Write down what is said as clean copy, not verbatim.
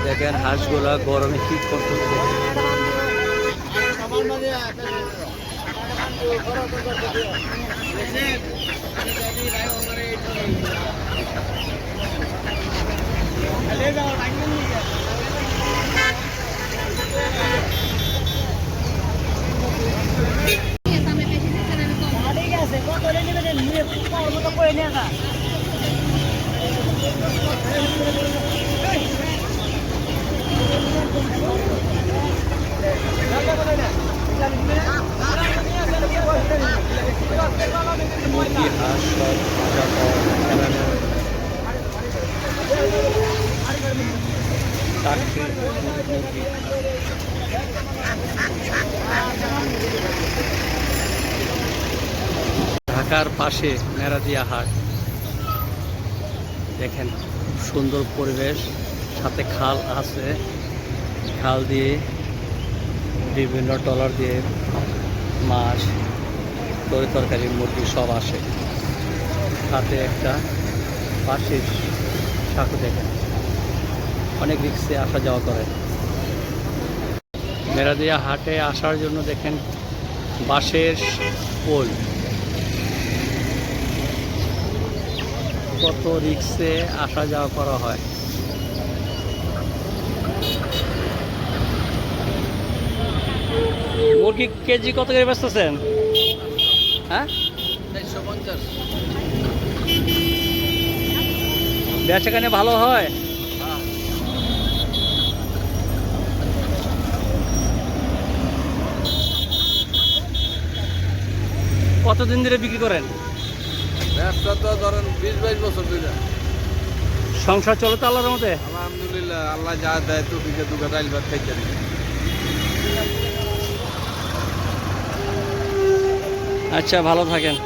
দেখেন হাঁসগুলা গরমে কি করতেছে। মুরগি হাঁস সব ভাজা পাওয়া যায়। চারটি মুরগি। ঢাকার পাশে মেরাদিয়া হাট। দেখেন সুন্দর পরিবেশ, সাথে খাল আছে। খাল দিয়ে বিভিন্ন ট্রলার দিয়ে মাছ, তরি তরকারি, মুরগি সব আসে। সাথে একটা পাশের সাঁকো দেখেন, অনেক রিক্সে আসা যাওয়া করে। মেরাদিয়া হাটে আসার জন্য দেখেন বাঁশের পোল, কত রিক্সে আসা যাওয়া করা হয়। মুরগি কেজি কত করে বেচতেছেন? হ্যাঁ, 450। বেচাকেনা ভালো হয়? কতদিন ধরে বিক্রি করেন? ব্যবসা তো ধরেন 20-22 বছর ধরে। সংসার চলে তো আল্লাহর মধ্যে? আলহামদুলিল্লাহ, আল্লাহ যা দেয় তো দুটো ডাইল ভাত খাইতে। আচ্ছা, ভালো থাকেন।